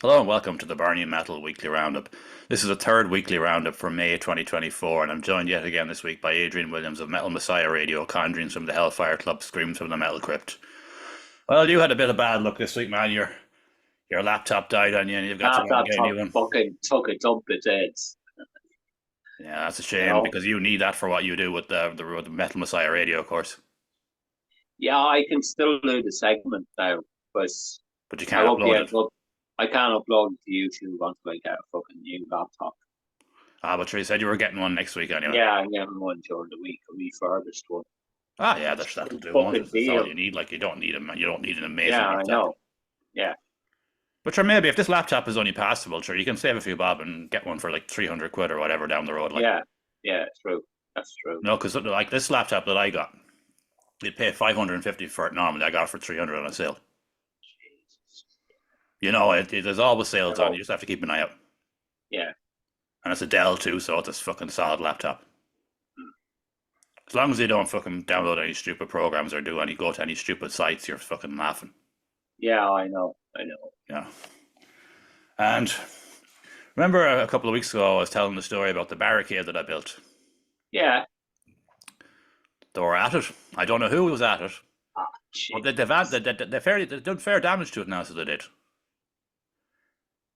Hello and welcome to the Barney Metal Weekly Roundup. This is the third weekly roundup for May 2024, and I'm joined yet again this week by Adrian Williams of Metal Messiah Radio, conjuring from the Hellfire Club, screams from the Metal Crypt. Well, you had a bit of bad luck this week, man. Your laptop died on you, and you've got to go and That get a new one. fucking took a dump at it. Yeah, that's a You shame know? because you need that for what you do with the Metal Messiah Radio, of course. Yeah, I can still do the segment now, but But you I can't won't be upload able it. to. I can't upload it to YouTube until I get a fucking new laptop. But you said you were getting one next week anyway. Yeah, I'm getting one during the week, a refurbished one. Yeah, that'll do. Won't Fucking it? That's all deal. you need. Like you don't need you don't need an amazing Yeah, I laptop. know. Yeah, But sure, maybe if this laptop is only passable, sure, you can save a few bob and get one for like 300 quid or whatever down the road. Like, yeah, true. That's true. no, because like this laptop that I got, you'd pay 550 for it normally. I got it for 300 on a sale. Jesus. You know, there's always sales on. Oh, You just have to keep an eye out. yeah. And it's a Dell too, so it's a fucking solid laptop. As long as you don't fucking download any stupid programs or go to any stupid sites, you're fucking laughing. Yeah, I know. Yeah. And remember a couple of weeks ago, I was telling the story about the barricade that I built. Yeah. They were at it. I don't know who was at it. Ah, Well, shit. they've done fair damage to it now, so they did.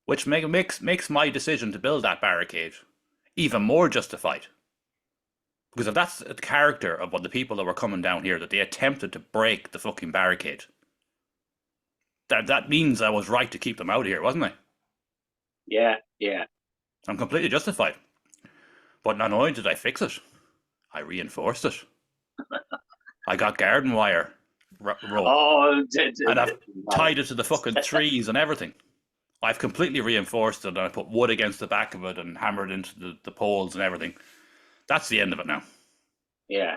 Which makes my decision to build that barricade even more justified. Because if that's the character of what the people that were coming down here, that they attempted to break the fucking barricade, that means I was right to keep them out here, wasn't I? Yeah. I'm completely justified. But not only did I fix it, I reinforced it. I got garden wire rope, Oh, and I've tied it to the fucking trees and everything. I've completely reinforced it, and I put wood against the back of it and hammered into the poles and everything. That's the end of it now. Yeah.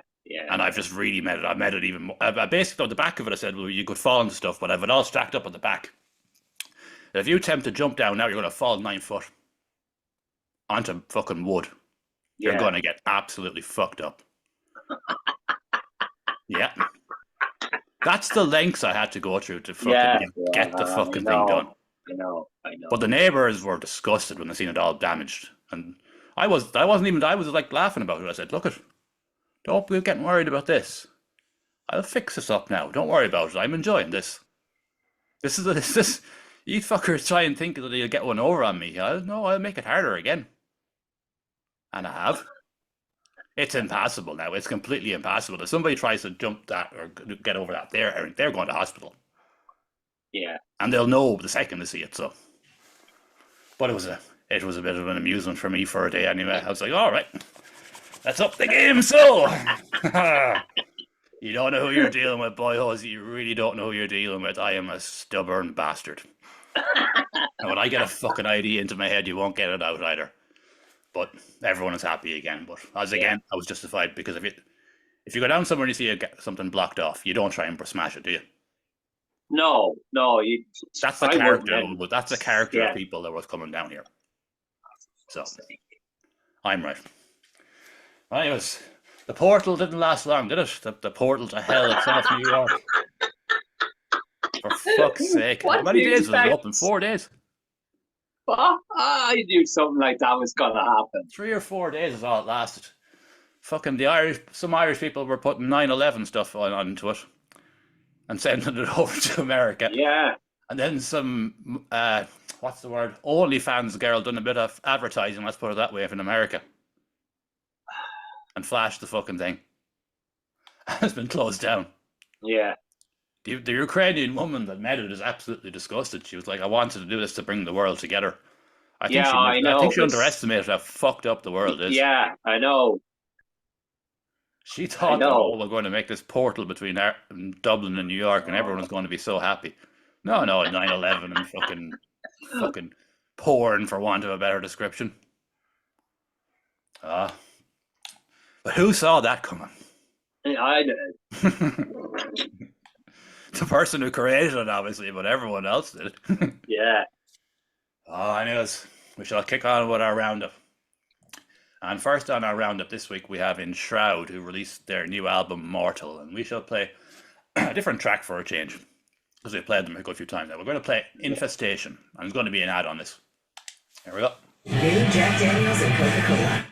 And I've just really made it. I've made it even more. Basically, on the back of it, I said, well, you could fall into stuff, but I've it all stacked up at the back. If you attempt to jump down now, you're going to fall 9 foot onto fucking wood. You're going to get absolutely fucked up. Yeah. That's the lengths I had to go through to fucking get the fucking thing done. I know. But the neighbours were disgusted when they seen it all damaged. And I was like laughing about it. I said, look don't be getting worried about this. I'll fix this up now. Don't worry about it. I'm enjoying this. This you fuckers try and think that you'll get one over on me. I'll make it harder again. And I have. It's impassable now. It's completely impassable. If somebody tries to jump that or get over that, they're going to hospital. Yeah. And they'll know the second they see it. So, but it was a bit of an amusement for me for a day anyway. I was like, all right, let's up the game. So, you don't know who you're dealing with, boyos. You really don't know who you're dealing with. I am a stubborn bastard. And when I get a fucking idea into my head, you won't get it out either. But everyone is happy again. But I was justified because if you go down somewhere and you see something blocked off, you don't try and smash it, do you? No. That's the character. That's the character of people that was coming down here. So I'm right. Anyways, the portal didn't last long, did it? The portal to hell itself, New York. For fuck's sake! How many days was it open? 4 days. I knew something like that was gonna happen. 3 or 4 days is all it lasted. Fucking some Irish people were putting 9/11 stuff onto it and sending it over to America. Yeah. And then some, what's the word? OnlyFans girl done a bit of advertising, let's put it that way, in America. And flashed the fucking thing. It's been closed down. Yeah. The Ukrainian woman that made it is absolutely disgusted. She was like, I wanted to do this to bring the world together. I think she underestimated how fucked up the world is. Yeah, I know. She thought that, we're going to make this portal between Dublin and New York and everyone was going to be so happy. No, 9/11 and fucking porn, for want of a better description. But who saw that coming? I did. The person who created it, obviously, but everyone else did. Yeah. Anyways, we shall kick on with our roundup. And first on our roundup this week, we have Enshroud, who released their new album, Mortal. And we shall play a different track for a change. because we played them a good few times now. We're going to play Infestation, and there's going to be an ad on this. Here we go. New Jack Daniels and Coca-Cola.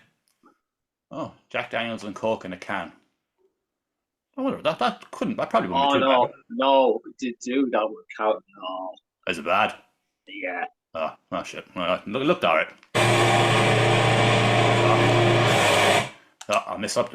Oh, Jack Daniels and Coke in a can. I wonder, that probably wouldn't Oh be too no, bad. no, dude, that would count. No, Is it bad? yeah. Oh shit. Well, looked alright. Oh, I messed up.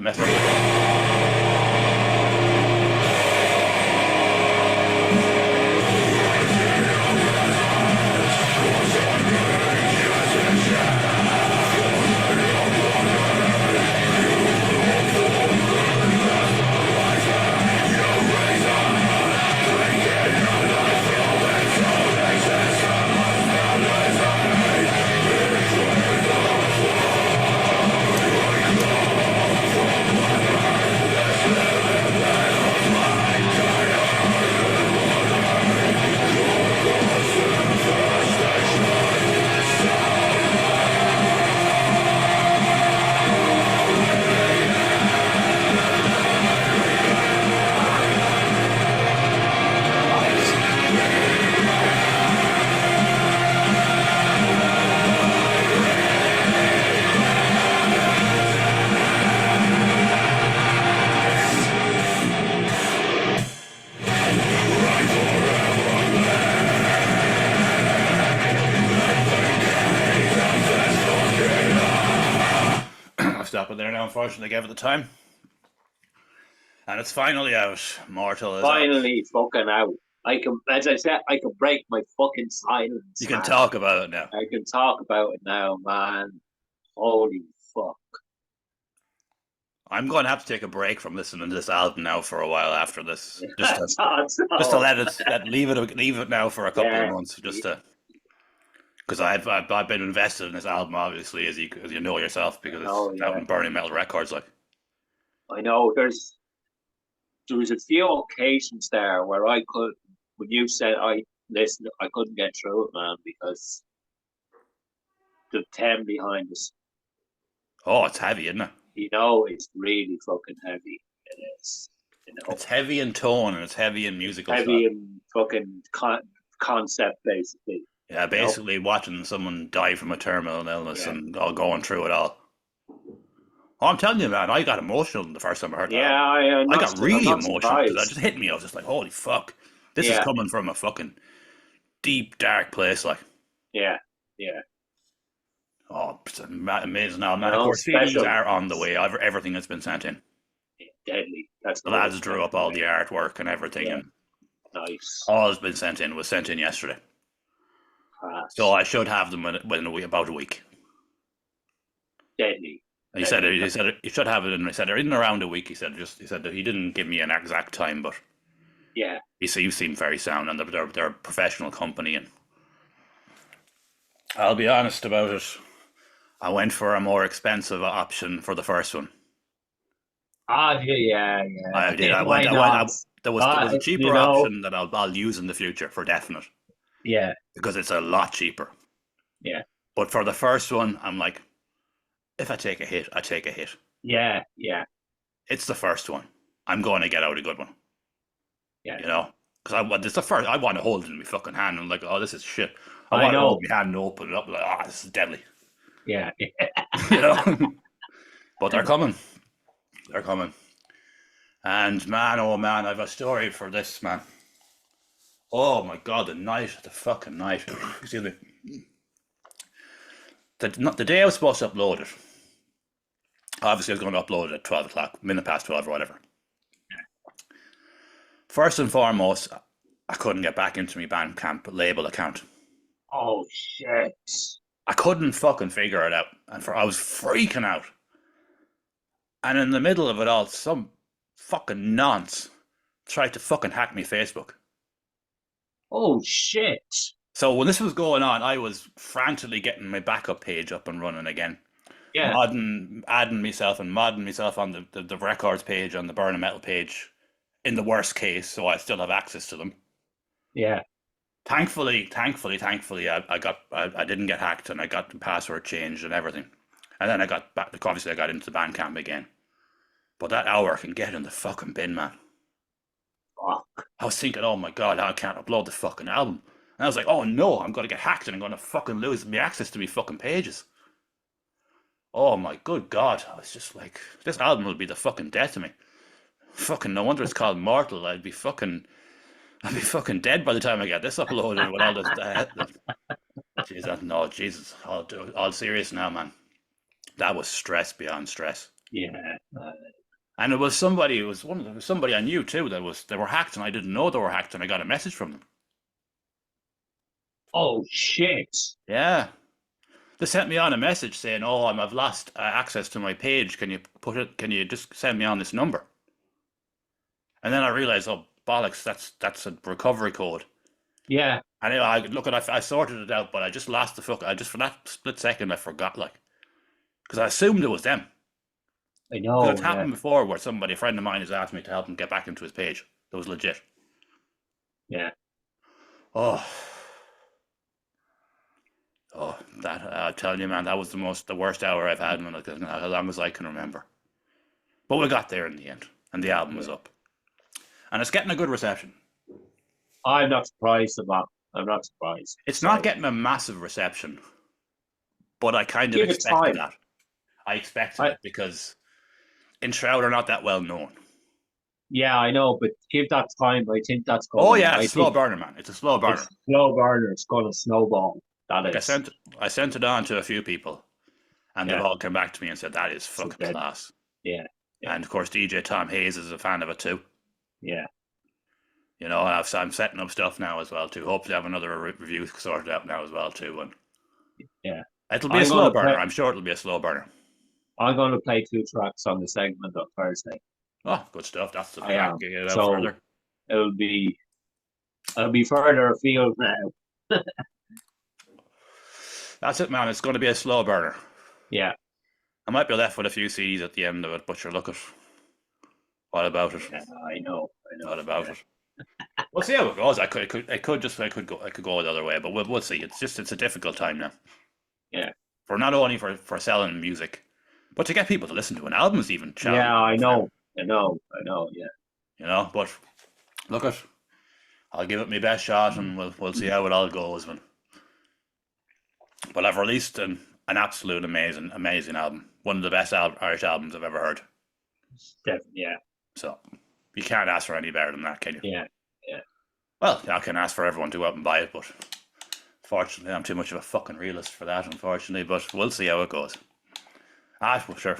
I'll stop it there now. Unfortunately, I gave it the time. And it's finally out. Mortal is out. Finally, fucking out. I can, as I said, I can break my fucking silence. You can man. talk about it now. I can talk about it now, man. Holy fuck. I'm going to have to take a break from listening to this album now for a while after this. Just to That's leave it now for a couple Yeah. of months, just to, because I've been invested in this album, obviously, as you know yourself, because it's Oh, yeah. out on Burning Metal Records. Like, I know there was a few occasions there where I could, when you said I listened, I couldn't get through it, man, because the 10 behind us, oh, it's heavy, isn't it? it's really fucking heavy. It is. It's heavy in tone and it's heavy in musical Heavy style. in fucking concept, basically. Yeah, basically watching someone die from a terminal illness and all going through it all. Oh, I'm telling you, man, I got emotional the first time I heard that. Yeah, I got really I'm emotional because that surprised. just hit me. I was just like, holy fuck. This is coming from a fucking deep, dark place. Like, Yeah. oh, it's amazing now, man. No, Of course, CDs special. are on the way. Everything that's been sent in. Deadly. That's The lads drew up all the artwork and everything, and nice. all that's been sent in was sent in yesterday. So I should have them within about a week. Deadly. And he said he should have it in. He said in around a week. He said that he didn't give me an exact time, but yeah, he seemed very sound, and they're a professional company. And I'll be honest about it, I went for a more expensive option for the first one. yeah. I did. There was a cheaper option that I'll use in the future for definite. Yeah, because it's a lot cheaper. Yeah, but for the first one, I'm like, if I take a hit, I take a hit. Yeah. It's the first one. I'm going to get out a good one. Yeah. Because it's the first. I want to hold it in my fucking hand and like, oh, this is shit. I want to hold my hand and open it up like, oh, this is deadly. Yeah. But they're coming. They're coming. And man, oh man, I have a story for this, man. Oh my god, the fucking night. Excuse me. The day I was supposed to upload it, obviously I was going to upload it at 12 o'clock, minute past 12 or whatever. First and foremost, I couldn't get back into my Bandcamp label account. Oh shit. I couldn't fucking figure it out. And I was freaking out. And in the middle of it all, some fucking nonce tried to fucking hack me Facebook. Oh shit. So when this was going on, I was frantically getting my backup page up and running again. Yeah. Adding myself and modding myself on the records page, on the Burning Metal page, in the worst case, so I still have access to them. Yeah. Thankfully, I didn't get hacked, and I got the password changed and everything. And then I got back. Obviously, I got into the Bandcamp again. But that hour can get in the fucking bin, man. I was thinking, oh my God, I can't upload the fucking album. And I was like, oh no, I'm going to get hacked and I'm going to fucking lose my access to my fucking pages. Oh my good God. I was just like, this album will be the fucking death of me. Fucking no wonder it's called Mortal. I'd be fucking dead by the time I get this uploaded with all this. Jesus, no, Jesus. All serious now, man. That was stress beyond stress. Yeah. And it was somebody. It was somebody I knew too. They were hacked, and I didn't know they were hacked, and I got a message from them. Oh shit. Yeah, they sent me on a message saying, "Oh, I've lost access to my page. Can you put it? Can you just send me on this number?" And then I realized, oh bollocks, that's a recovery code. Yeah. And I sorted it out, but I just lost the fuck. I just for that split second I forgot, like, because I assumed it was them. I Because know. it's happened before where a friend of mine has asked me to help him get back into his page. That was legit. Yeah. Oh, that I tell you, man, that was the worst hour I've had in as long as I can remember. But we got there in the end, and the album was up, and it's getting a good reception. I'm not surprised about. I'm not surprised. It's not getting a massive reception, but I kind of Give it expected time. that. I expected it because Enshroud are not that well known. Yeah, I know, but give that time. I think that's going. Oh yeah, it's a slow burner, man. It's a slow burner. It's a slow burner. It's going to snowball. That Like is. I sent it on to a few people, and they've Yeah. all come back to me and said that is fucking good. class. Yeah. Yeah. And of course, DJ Tom Hayes is a fan of it too. Yeah. You know, and I'm setting up stuff now as well too. Hopefully, have another review sorted out now as well too. And Yeah. it'll be a I'm slow gonna burner. play- I'm sure it'll be a slow burner. I'm going to play 2 tracks on the segment on Thursday. Oh, good stuff. That's the I am. get it out So- further. It'll be further afield now. That's it, man. It's going to be a slow burner. Yeah. I might be left with a few CDs at the end of it, but you're look at what about it? Yeah, I know. What about it? We'll see how it goes. I could go the other way, but we'll see. It's a difficult time now. Yeah. For not only for selling music, but to get people to listen to an album is even challenging. Yeah, I know. Yeah. You know, but look at, I'll give it my best shot, and we'll see how it all goes, man. But I've released an absolute amazing album. One of the best Irish albums I've ever heard. Definitely. Yeah. So you can't ask for any better than that, can you? Yeah. Well, I can ask for everyone to go out and buy it, but fortunately, I'm too much of a fucking realist for that, unfortunately. But we'll see how it goes. Well, sure.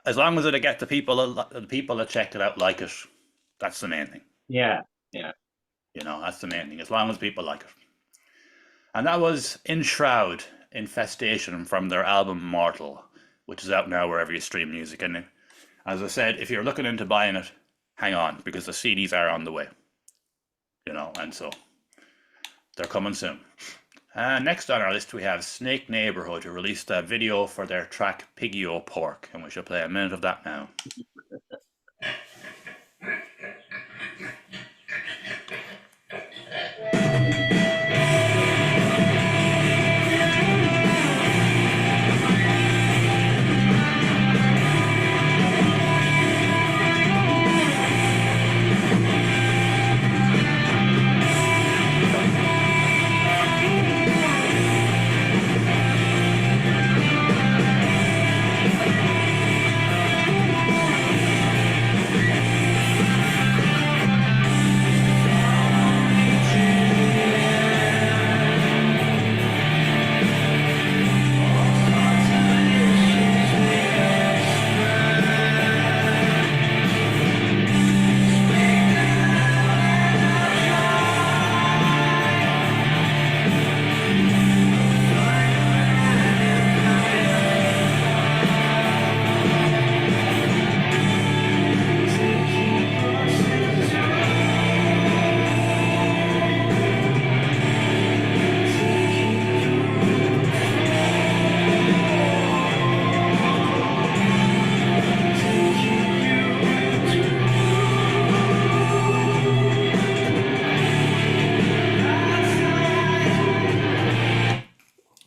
As long as it get the people that check it out like it, that's the main thing. Yeah. You know, that's the main thing. As long as people like it. And that was Enshroud, Infestation, from their album Mortal, which is out now wherever you stream music. And as I said, if you're looking into buying it, hang on, because the CDs are on the way. You know, and so they're coming soon. Next on our list, we have Snake Neighborhood, who released a video for their track Piggy O Pork, and we shall play a minute of that now.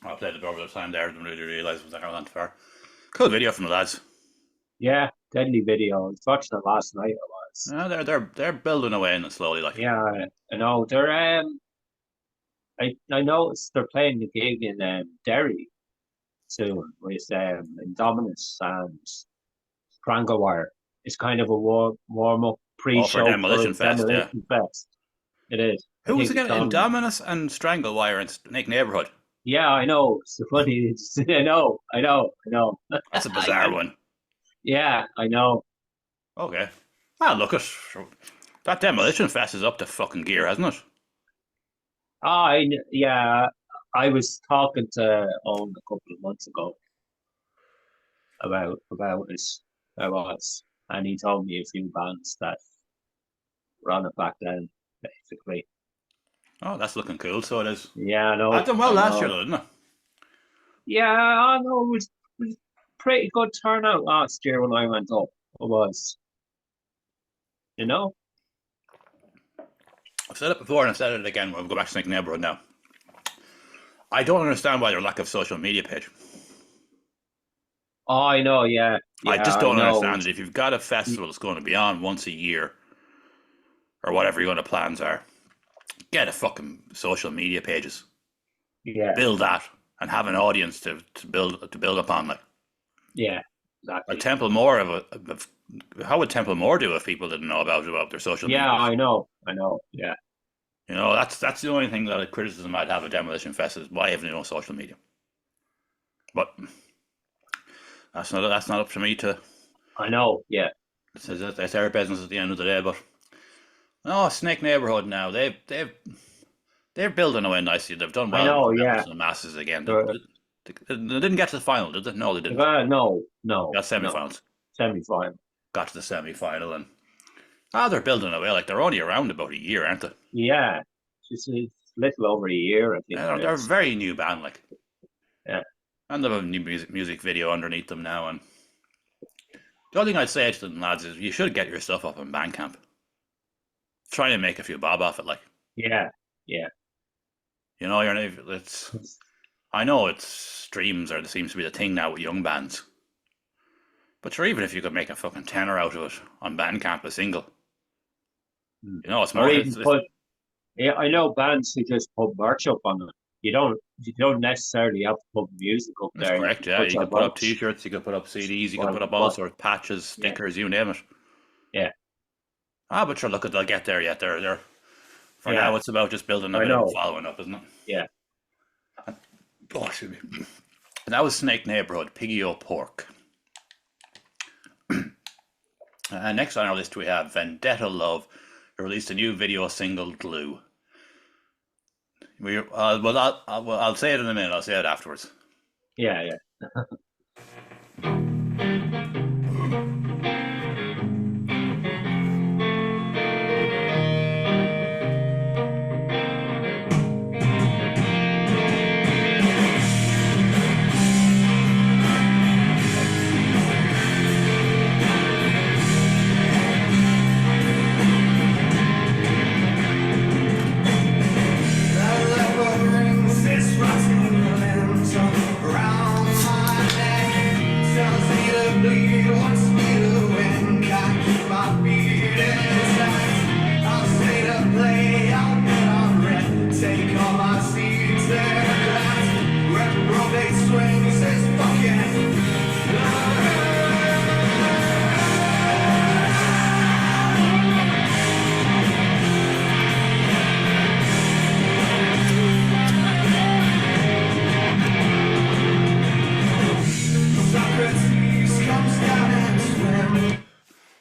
I played it over the time there, didn't really realise it was that on far. Cool video from the lads. Yeah. Deadly video. I was watching it last night. was. They're building away in it slowly, like. Yeah, I know. I noticed they're playing the gig in Derry soon with Indominus and Stranglewire. It's kind of a warm up Oh, for pre-show for Demolition Fest, yeah. Demolition Fest. It is. I Who was think it it's again? on. Indominus and Stranglewire in Snake Neighborhood. Yeah, I know. It's the funny. I know. That's a bizarre one. Yeah, I know. Okay. Ah, look at that Demolition Fest is up to fucking gear, hasn't it? Yeah. I was talking to Owen a couple of months ago about this. I was, and he told me a few bands that were on it back then, basically. Oh, that's looking cool. So it is. Yeah, I I know. done well I last year, know. though, didn't it? Yeah, I know. It was pretty good turnout last year when I went up. It was, you know. I've said it before and I've said it again. We'll go back to Snake Neighborhood now. I don't understand why their lack of social media page. Oh, I know. Yeah, I yeah, just I don't know. understand it. If you've got a festival that's going to be on once a year, or whatever your other plans are, get a fucking social media pages. Yeah, Build that and have an audience to build upon. Like yeah, a exactly. Temple Moore how would Temple Moore do if people didn't know about their social Yeah, media? I know. Yeah, You know, that's the only thing that a criticism I'd have of Demolition Fest is why haven't you no social media? But that's not up to me to. I know. Yeah, It's their business at the end of the day. But no, Snake Neighborhood now they're building away nicely. They've done I well know. in Yeah. the masses again. The, They didn't get to the final, did they? No, they didn't. no, Got no. semi-finals. Semi-final. Got to the semi-final and they're building away. Like they're only around about a year, aren't they? Yeah, just a little over a year, I think Yeah, it they're a is. very new band, like. Yeah. And they have a new music video underneath them now. And the only thing I'd say to them lads is you should get your stuff up on Bandcamp. Try and make a few bob off it, like. Yeah, yeah. You know, I know it's streams or there seems to be the thing now with young bands. But sure, even if you could make a fucking tenner out of it on Bandcamp, a single. You know, it's Or more. even yeah, I know bands who just put merch up on it. You don't necessarily have to put music up That's there. You correct, can yeah. put You your could put up merch. T-shirts, you could put up CDs, you could put Well, up all sorts, patches, yeah, stickers, you name it. yeah, Ah, but sure, look, they'll get there yet. They're for yeah. now. It's about just building a I bit of a know. following up, isn't it? Yeah. Oh, excuse me. And that was Snake Neighborhood, Piggy O'Pork. Next on our list we have Vendetta Love, who released a new video single, Glue. I'll say it in a minute. I'll say it afterwards. Yeah, yeah.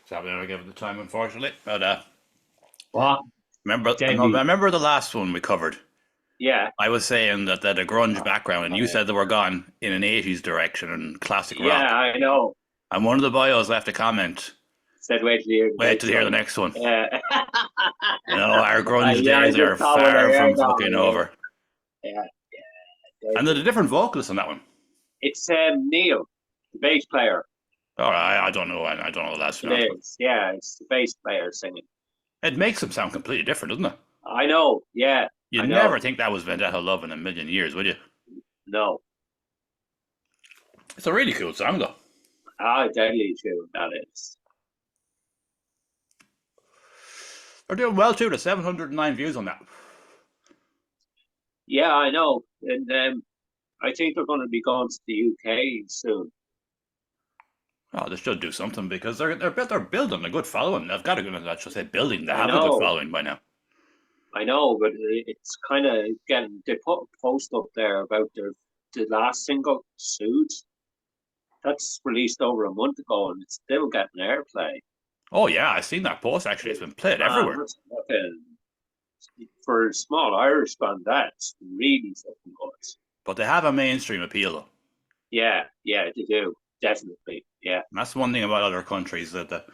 So I give it the time, unfortunately. But What? remember the last one we covered. Yeah, I was saying that they had a grunge background, and you said they were gone in an 80s direction and classic yeah. rock. I know. And one of the bios left a comment. Said wait till you hear the Wait next till you hear the one. next one. Yeah. You know, our grunge Yeah, I days are just thought when I far from heard that fucking one, over. yeah. And there's a different vocalist on that one. It's Neil, the bass player. All right, I don't know. I don't know the last one. It is. Yeah, it's the bass player singing. It makes them sound completely different, doesn't it? I know. Yeah, You'd I know. never think that was Vendetta Love in a million years, would you? No. It's a really cool song, though. Deadly tune that is. They're doing well too. There's 709 views on that. Yeah, I know. And I think they're going to be going to the UK soon. Oh, they should do something because they're building a good following. They've got a good. I should say building. They I have a good know, following by now. I know, but it's kind of getting. They put a post up there about the last single, "Suit." That's released over a month ago, and it's still getting airplay. Oh yeah, I've seen that post actually. It's been played Man, everywhere. that's fucking for a small Irish band. That's really fucking good. But they have a mainstream appeal though. Yeah, yeah, they do definitely. Yeah, And that's one thing about other countries that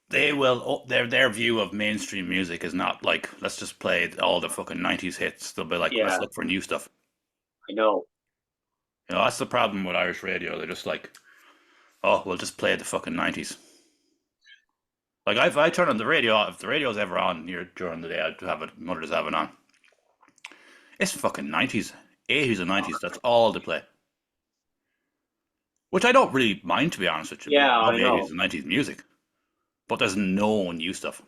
they will their view of mainstream music is not like let's just play all the fucking 90s hits. They'll be like let's yeah, look for new stuff. I know. You know, that's the problem with Irish radio. They're just like, oh, we'll just play the fucking 90s. Like if I turn on the radio, if the radio's ever on here during the day, I'd have it. Mother's have it on. It's fucking 90s, 80s and 90s. That's all they play. Which I don't really mind, to be honest with you. Yeah, I love I 80s know. and 90s music. But there's no new stuff.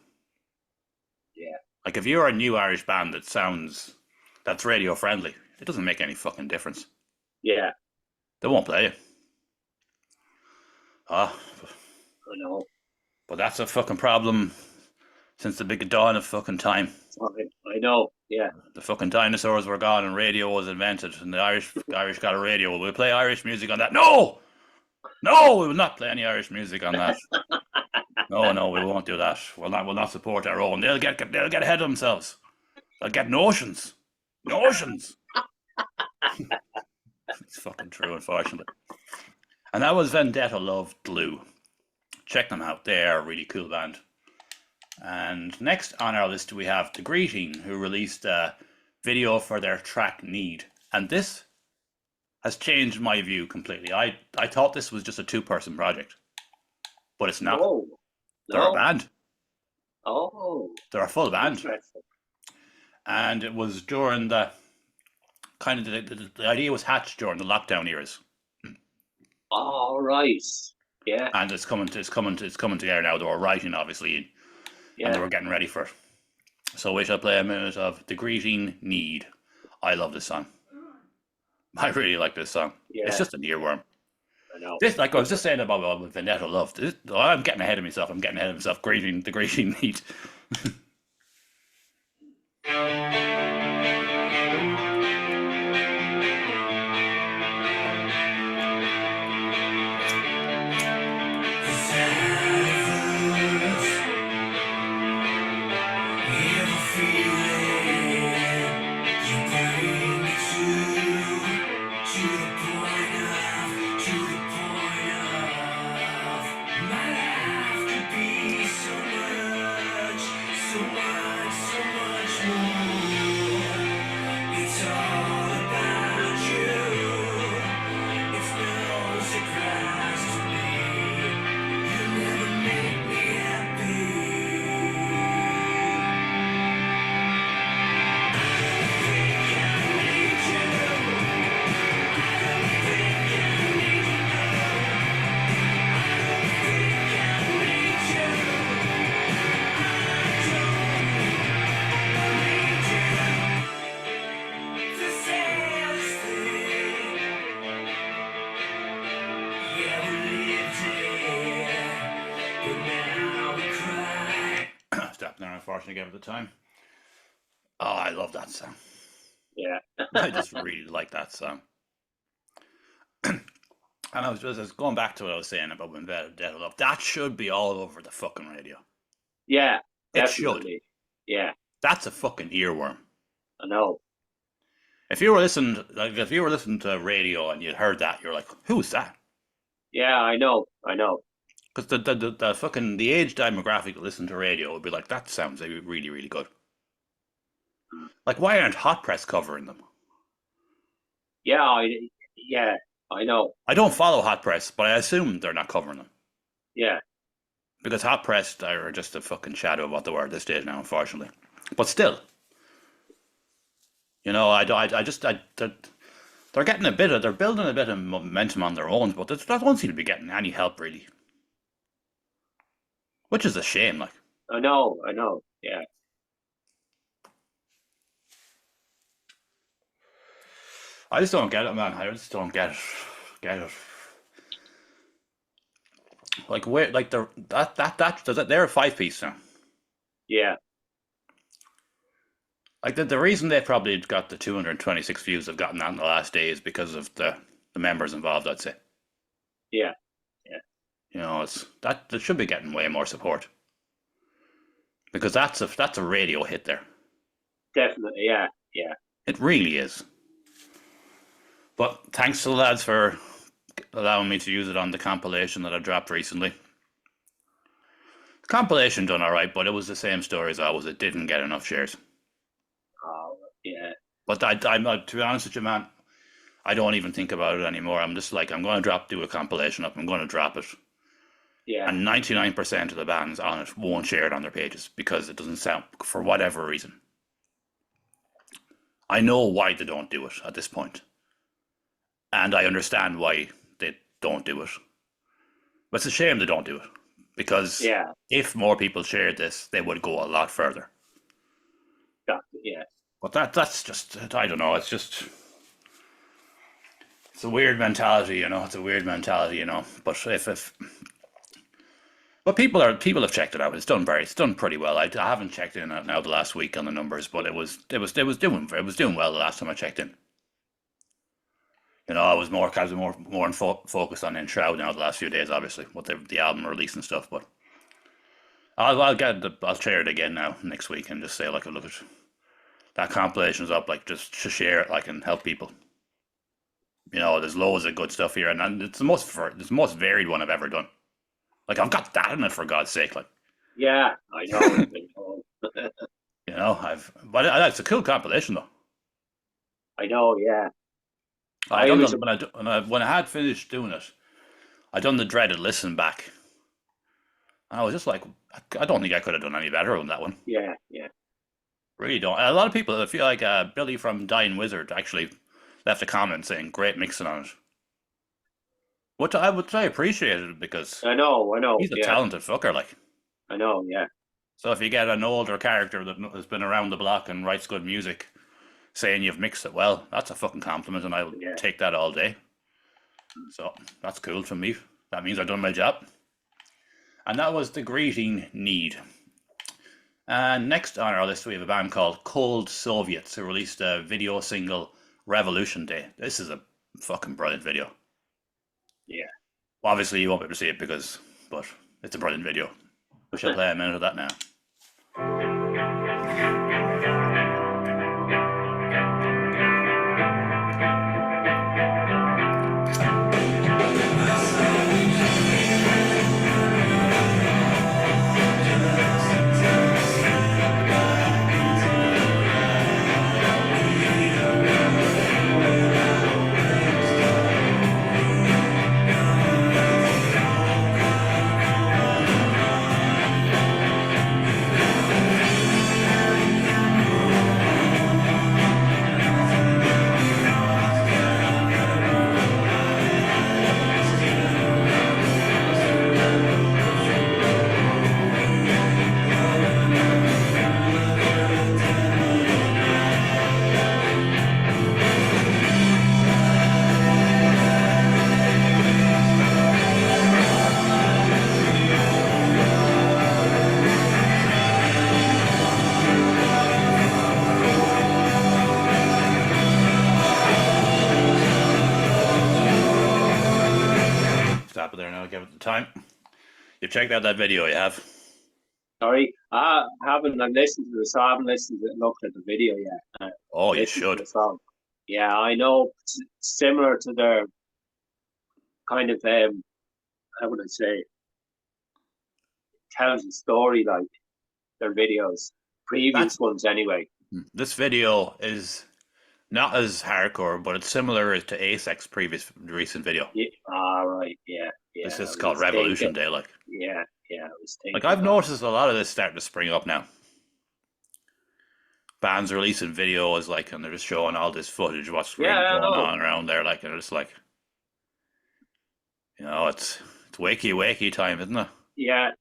Yeah, Like if you're a new Irish band that's radio friendly, it doesn't make any fucking difference. yeah, They won't play it. Ah, I know. but that's a fucking problem since the big dawn of fucking time. I know. Yeah, The fucking dinosaurs were gone and radio was invented and the Irish got a radio. Will we play Irish music on that? No! No, we will not play any Irish music on that. No, we won't do that. We'll not support our own. They'll get ahead of themselves. They'll get notions. Notions. It's fucking true, unfortunately. And that was Vendetta Love Glue. Check them out. They're a really cool band. And next on our list we have The Greeting, who released a video for their track Need. And this has changed my view completely. I thought this was just a two-person project. But it's not. no, They're a no. band. Oh, They're a full band. interesting. And it was during the kind of the idea was hatched during the lockdown years. All right. Yeah, And it's coming together now. They were writing obviously and they yeah, were getting ready for it. So we shall play a minute of The Greeting Need. I love this song. I really like this song. yeah. It's just an earworm. I know. This, like I was just saying about Vendetta Love. I'm getting ahead of myself. Greeting, The Greeting Need. Stop there, unfortunately, gave it the time. Oh, I love that song. Yeah, I just really like that song. And I was just going back to what I was saying about Vendetta Love. That should be all over the fucking radio. yeah, It should. definitely. Yeah, That's a fucking earworm. I know. If you were listening to radio and you'd heard that, you're like, who's that? Yeah, I know. I know. Because the fucking the age demographic that listen to radio would be like, that sounds like really, really good. Like, why aren't Hot Press covering them? Yeah, yeah, I know. I don't follow Hot Press, but I assume they're not covering them. Yeah, Because Hot Press are just a fucking shadow of what they were at this stage now, unfortunately. But still, you know, they're building a bit of momentum on their own, but they don't seem to be getting any help really. Which is a shame, like. I know. Yeah, I just don't get it, man. I just don't get it. Like where, like they're a 5 piece now. yeah. Like the reason they probably got the 226 views they've gotten that in the last day is because of the members involved. I'd say. Yeah, You know, it's that they should be getting way more support because that's a radio hit there. definitely. Yeah. It really is. But thanks to the lads for allowing me to use it on the compilation that I dropped recently. The compilation done all right, but it was the same story as always. It didn't get enough shares. Oh, yeah, But I'm not, to be honest with you, man. I don't even think about it anymore. I'm just like, I'm going to do a compilation up. I'm going to drop it. yeah, And 99% of the bands on it won't share it on their pages because it doesn't sound, for whatever reason. I know why they don't do it at this point. And I understand why they don't do it. But it's a shame they don't do it. Because yeah. if more people shared this, they would go a lot further. Yeah. But that's just, I don't know, it's just, it's a weird mentality, you know. It's a weird mentality, you know. But but people have checked it out. It's done pretty well. I haven't checked in now the last week on the numbers, but it was doing well the last time I checked in. You know, I was more focused on Enshroud now the last few days, obviously, with the album release and stuff. But I'll share it again now next week and just say like, look at that compilation's up, like just to share it, like, and help people. You know, there's loads of good stuff here, and it's the most varied one I've ever done. Like I've got that in it for God's sake, like. Yeah, I know. You know, but it's a cool compilation though. I know. Yeah. When I had finished doing it, I done the dreaded listen back. And I was just like, I don't think I could have done any better on that one. Yeah. Really don't. A lot of people, I feel like Billy from Dying Wizard actually left a comment saying great mixing on it. Which I appreciated it because I know. he's a Yeah. talented fucker, like. I know. Yeah. So if you get an older character that has been around the block and writes good music, saying you've mixed it well, that's a fucking compliment, and I'll take that all day. So that's cool for me. That means I've done my job. And that was The Greeting Need. And next on our list, we have a band called Cold Soviets, who released a video single, Revolution Day. This is a fucking brilliant video. Yeah. Obviously, you won't be able to see it but it's a brilliant video. We shall play a minute of that now. Stop it there now, give it the time. You've checked out that video, you have? Sorry, I haven't. I've listened to this. I haven't listened to looked at the video yet. Oh, you Listened to should. the song. Yeah, I know. Similar to their kind of how would I say? Tells a story like their videos, previous ones anyway. This video is not as hardcore, but it's similar to Asex's recent video. Yeah. All right. Yeah. This is called Revolution Day, like. Yeah. I was thinking. Like, I've noticed a lot of this starting to spring up now. Bands releasing videos, like, and they're just showing all this footage of what's really going on around there, like, and it's like, you know, it's wakey time, isn't it? Yeah.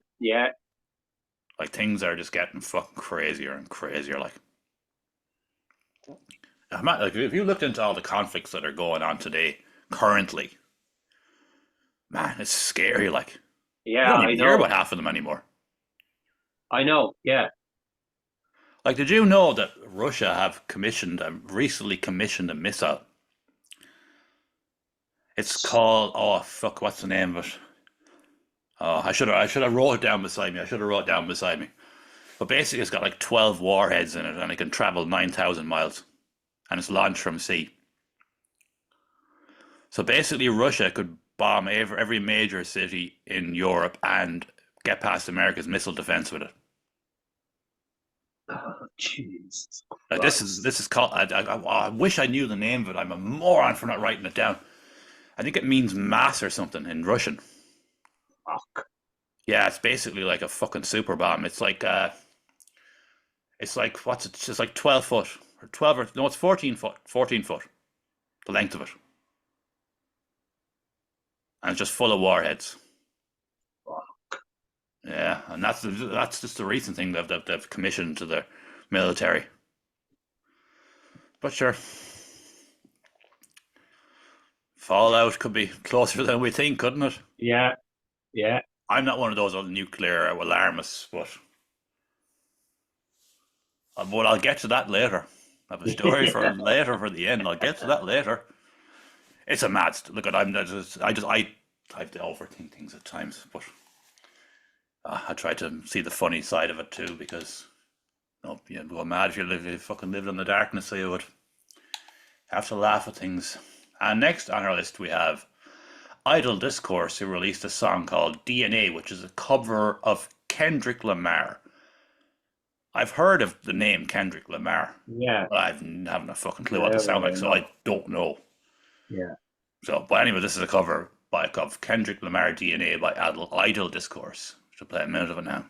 Like things are just getting fucking crazier and crazier. Like if you looked into all the conflicts that are going on today, currently, man, it's scary. Like you Yeah, don't I even hear know. about half of them anymore. I know. Yeah. Like, did you know that Russia have recently commissioned a missile? It's called, oh fuck, what's the name of it? Oh, I should have wrote it down beside me. I should have wrote it down beside me. But basically, it's got like 12 warheads in it, and it can travel 9,000 miles, and it's launched from sea. So basically, Russia could bomb every major city in Europe and get past America's missile defense with it. Oh, Jesus Like Christ. this is called. I wish I knew the name of it. I'm a moron for not writing it down. I think it means mass or something in Russian. Fuck. Yeah, it's basically like a fucking super bomb. It's like what's it? It's just like 12 foot or 12 or no, it's 14 foot. 14 foot, the length of it, and it's just full of warheads. Fuck. Yeah, and that's just the recent thing they've commissioned to the military. But sure, fallout could be closer than we think, couldn't it? Yeah. Yeah. I'm not one of those old nuclear alarmists, but I'll get to that later. I have a story for later for the end. I'll get to that later. It's a mad. Look at I have to overthink things at times, but I try to see the funny side of it too because you'd go mad if you fucking lived in the darkness. So you would have to laugh at things. And next on our list we have Idle Discourse, who released a song called DNA, which is a cover of Kendrick Lamar. I've heard of the name Kendrick Lamar, Yeah. but I haven't a fucking clue what Yeah, they sound like, I so know. I don't know. Yeah. So, but anyway, this is a cover of Kendrick Lamar DNA by Idle Discourse. Should play a minute of it now.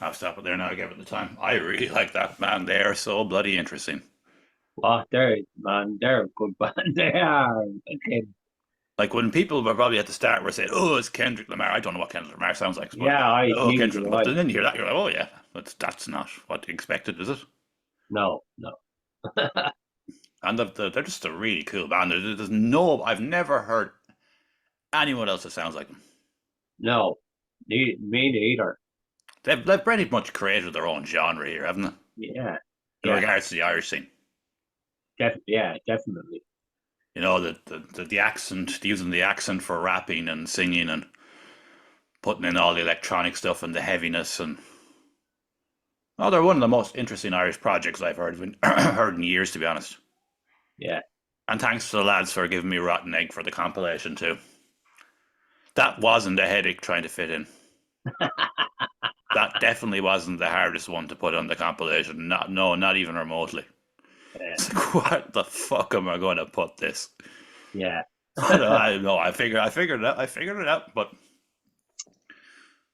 I'll stop it there now. I gave it the time. I really like that, man. They are so bloody interesting. Oh, they're a good band. They are. Okay. Like when people were probably at the start were saying, "Oh, it's Kendrick Lamar." I don't know what Kendrick Lamar sounds like, but Yeah, I oh, neither Kendrick. do But I. then you hear that, you're like, "Oh yeah, that's not what you expected, is it?" No, no, And they're just a really cool band. There's no, I've never heard anyone else that sounds like them. no. Me neither. They've pretty much created their own genre here, haven't they? Yeah. In Yeah. regards to the Irish scene, Yeah, definitely. you know, the accent, using the accent for rapping and singing and putting in all the electronic stuff and the heaviness and oh, they're one of the most interesting Irish projects I've heard in years, to be honest. Yeah. And thanks to the lads for giving me Rotten Egg for the compilation too. That wasn't a headache trying to fit in. That definitely wasn't the hardest one to put on the compilation. Not even remotely. Yeah. It's like, what the fuck am I going to put this? Yeah. I know. I figured it out. I figured it out. But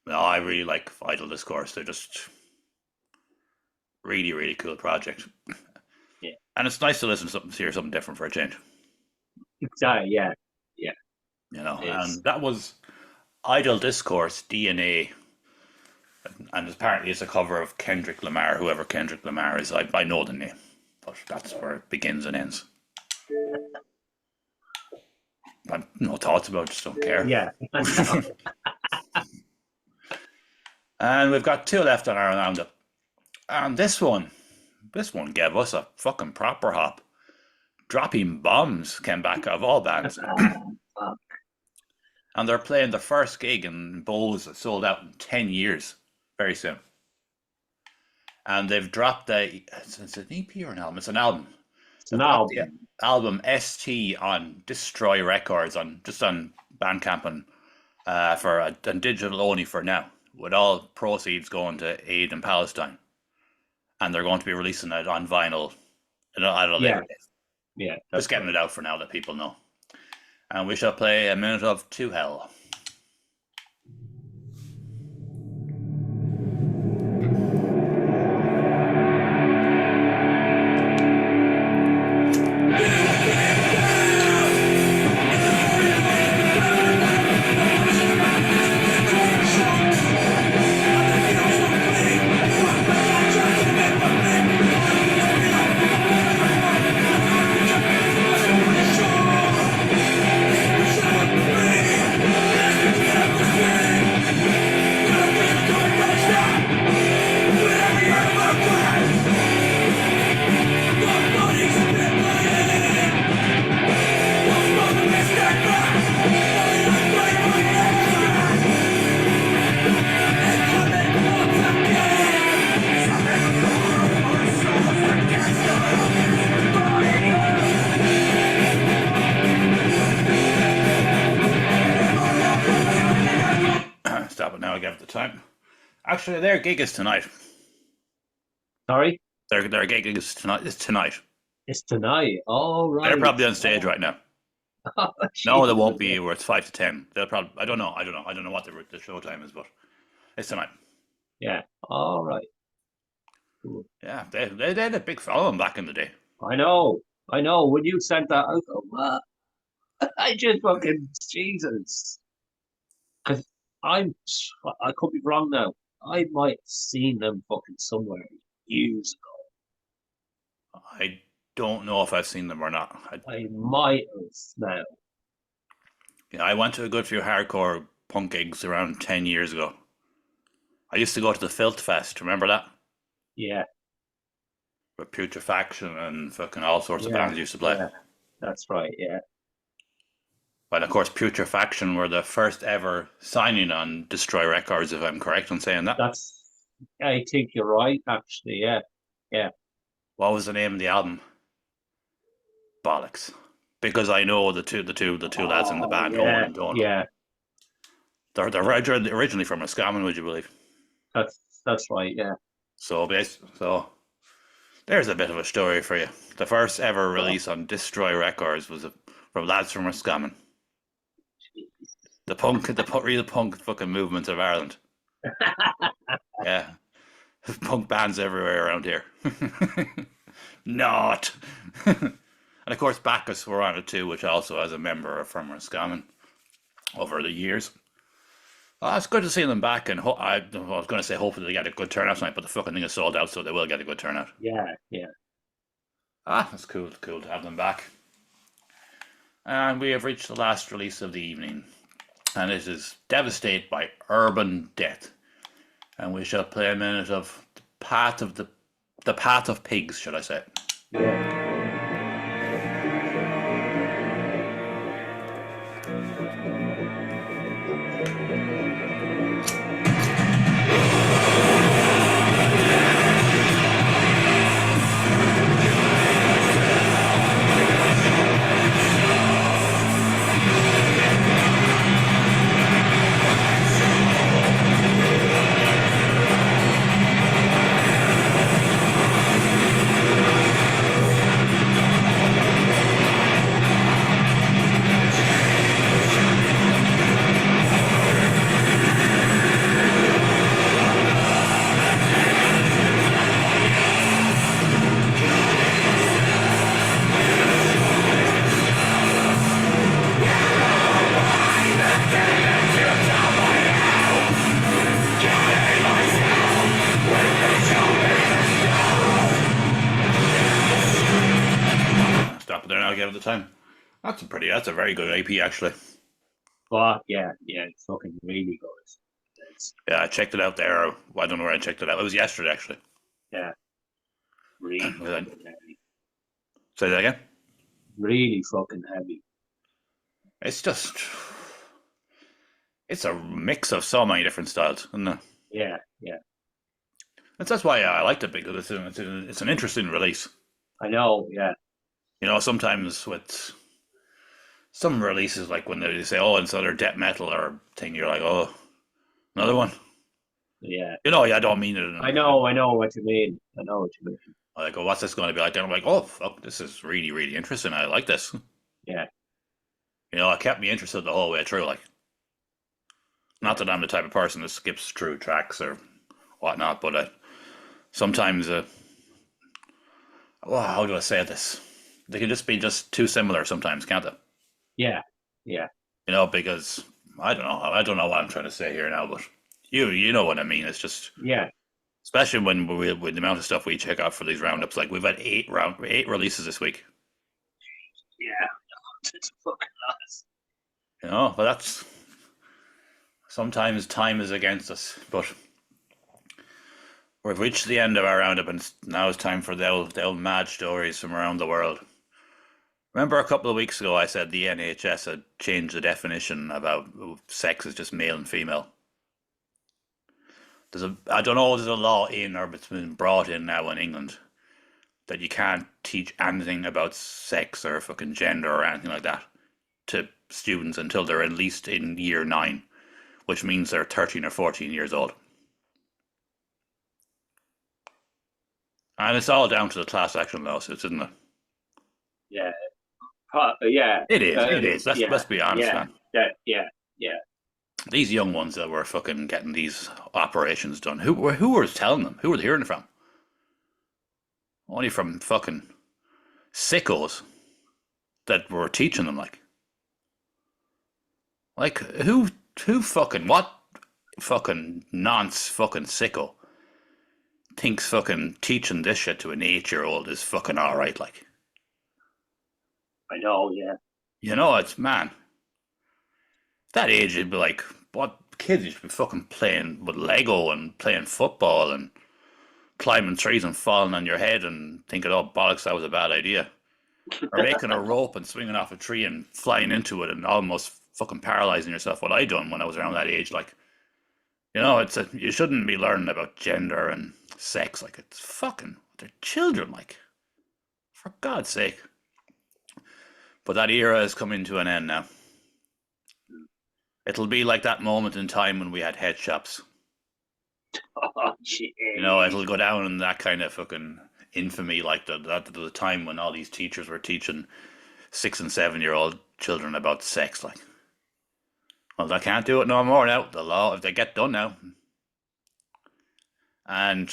no, I really like Vital Discourse. They're just really, really cool project. Yeah. And it's nice to listen to hear something different for a change. Exactly. Yeah. Yeah. You know, It is. and that was Idle Discourse DNA, and apparently it's a cover of Kendrick Lamar, whoever Kendrick Lamar is. I know the name, but that's where it begins and ends. I've no thoughts about it, just don't care. Yeah. And we've got 2 left on our roundup. And this one gave us a fucking proper hop. Dropping Bombs came back out of all bands. Fuck. And they're playing their first gig in Bowls that sold out in 10 years. Very soon. And they've dropped it's an EP or an album? It's an album. So They've now, dropped the album ST on Destroy Records, on Bandcamp and digital only for now, with all proceeds going to aid in Palestine. And they're going to be releasing it on vinyl at a later date. yeah, Just getting it out for now that people know. And we shall play a minute of To Hell. Stop it now, I gave it the time. Actually, their gig is tonight. sorry, Their gig is tonight. It's tonight. it's tonight. All right. They're probably on stage right now. Oh, No, they Jesus. won't be. Where it's 5 to 10. They'll probably. I don't know what the show time is, but it's tonight. Yeah. All right. Cool. Yeah, they had a big following back in the day. I know. When you sent that, I go, what? I just fucking Jesus. Because I could be wrong now. I might have seen them fucking somewhere years ago. I don't know if I've seen them or not. I might have now. I went to a good few hardcore punk gigs around 10 years ago. I used to go to the Filth Fest. Remember that? Yeah. With Putrefaction and fucking all sorts of bands used to play. Yeah. That's right. Yeah. And of course, Putrefaction were the first ever signing on Destroy Records, if I'm correct in saying that. I think you're right, actually. Yeah. Yeah. What was the name of the album? Bollocks. Because I know the two lads in the band, Owen and Donald. Yeah. They're originally from Roscommon, would you believe? That's right. Yeah. So there's a bit of a story for you. The first ever release on Destroy Records was from lads from Roscommon. The real punk fucking movement of Ireland. Yeah. Punk bands everywhere around here. Not. And of course, Bacchus were on it too, which also has a member from Roscommon over the years. Well, it's good to see them back, and I was going to say hopefully they get a good turnout tonight, but the fucking thing is sold out, so they will get a good turnout. Yeah. Yeah. That's cool to have them back. And we have reached the last release of the evening, and it is Devastate by Urban Death. And we shall play a minute of the Path of Pigs, should I say. Yeah. Stop it there now, give it the time. That's a very good AP actually. But yeah, it's fucking really good. It's, Yeah, I checked it out there. I don't know where I checked it out. It was yesterday actually. yeah, really Was I- fucking heavy. Say that again. Really fucking heavy. It's just, it's a mix of so many different styles, isn't it? Yeah, yeah. That's why I liked it because it's an interesting release. I know. Yeah, You know, sometimes with some releases, like when they say, "Oh, it's another death metal" or thing, you're like, "Oh, another one." yeah. You know, I don't mean it. I know. I know what you mean. I know what you mean. I go, "What's this going to be like?" Then I'm like, "Oh, fuck, this is really, really interesting. I like this." Yeah, You know, it kept me interested the whole way through. Like, not yeah, that I'm the type of person that skips through tracks or whatnot, but sometimes, well, how do I say this? They can just be just too similar sometimes, can't they? yeah, yeah, You know, because I don't know what I'm trying to say here now, but you know what I mean. It's just, yeah, especially when with the amount of stuff we check out for these roundups, like we've had eight releases this week. yeah. It's fucking nuts. You know, but that's sometimes time is against us. But we've reached the end of our roundup, and now it's time for the old mad stories from around the world. Remember a couple of weeks ago, I said the NHS had changed the definition about sex as just male and female. I don't know, there's a law in, or it's been brought in now in England, that you can't teach anything about sex or fucking gender or anything like that to students until they're at least in year 9, which means they're 13 or 14 years old. And it's all down to the class action lawsuits, isn't it? Yeah, yeah, It is, it is. yeah, Let's be honest, yeah, man. yeah, yeah. These young ones that were fucking getting these operations done, who was telling them? Who were they hearing it from? Only from fucking sickos that were teaching them, like who fucking what fucking nonce fucking sicko thinks fucking teaching this shit to an 8-year-old is fucking alright, like. I know. Yeah, You know, it's man. That age you'd be like, what kids you should be fucking playing with Lego and playing football and climbing trees and falling on your head and thinking, oh bollocks, that was a bad idea. Or making a rope and swinging off a tree and flying into it and almost fucking paralyzing yourself. What I done when I was around that age, like, you know, you shouldn't be learning about gender and sex. Like, it's fucking, they're children, like, for God's sake. But that era is coming to an end now. It'll be like that moment in time when we had head shops. oh, jeez. You know, it'll go down in that kind of fucking infamy, like the time when all these teachers were teaching 6 and 7-year-old children about sex. Like, well, they can't do it no more now. The law, if they get done now, and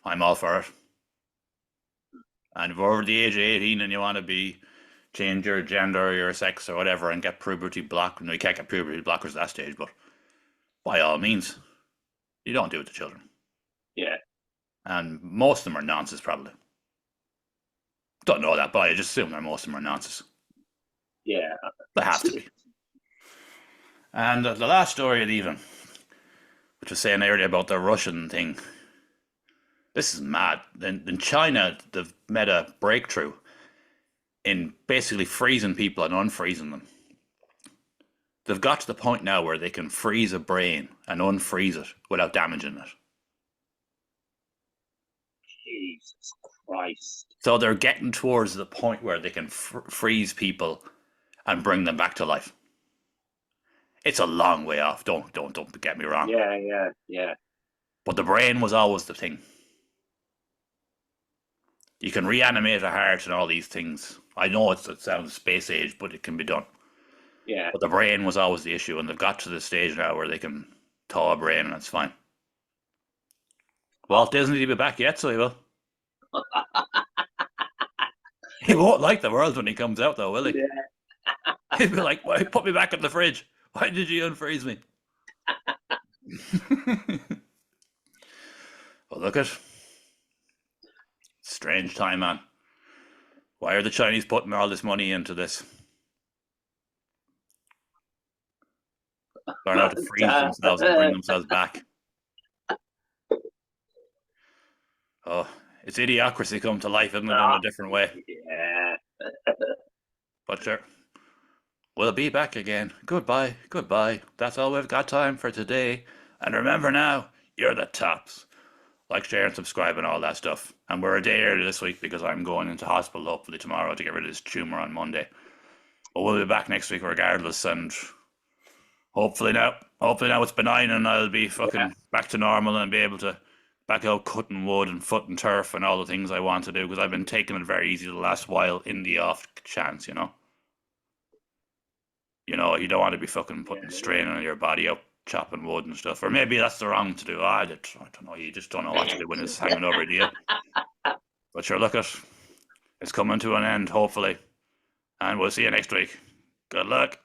I'm all for it. And if you're over the age of 18 and you want to be change your gender or your sex or whatever and get puberty block, no, you can't get puberty blockers at that stage, but by all means, you don't do it to children. Yeah, And most of them are nonsense, probably. Don't know that, but I just assume that most of them are nonsense. yeah. They have to be. And the last story of the evening, which was saying earlier about the Russian thing, this is mad. In China, they've made a breakthrough in basically freezing people and unfreezing them. They've got to the point now where they can freeze a brain and unfreeze it without damaging it. Jesus Christ. So they're getting towards the point where they can freeze people and bring them back to life. It's a long way off. Don't get me wrong. Yeah, yeah, yeah. But the brain was always the thing. You can reanimate a heart and all these things. I know it sounds space age, but it can be done. Yeah. But the brain was always the issue, and they've got to the stage now where they can thaw a brain and it's fine. Walt Disney will be back yet, so he will. He won't like the world when he comes out, though, will he? Yeah. He'll be like, "Why put me back in the fridge? Why did you unfreeze me?" Well, look at strange time, man. Why are the Chinese putting all this money into this? learn how to freeze themselves and bring themselves back. Oh, it's idiocracy come to life, isn't it, in a different way? Yeah. But sure, we'll be back again. Goodbye, goodbye. That's all we've got time for today. And remember now, you're the tops. Like, share, and subscribe, and all that stuff. And we're a day early this week because I'm going into hospital hopefully tomorrow to get rid of this tumour on Monday. But we'll be back next week regardless, and hopefully now it's benign and I'll be fucking back to normal and be able to back out cutting wood and footing turf and all the things I want to do because I've been taking it very easy the last while in the off chance, you know. You know, you don't want to be fucking putting strain on your body out chopping wood and stuff. Or maybe that's the wrong to do. I don't know. You just don't know what to do when it's hanging over you. But sure, look it's coming to an end, hopefully. And we'll see you next week. Good luck.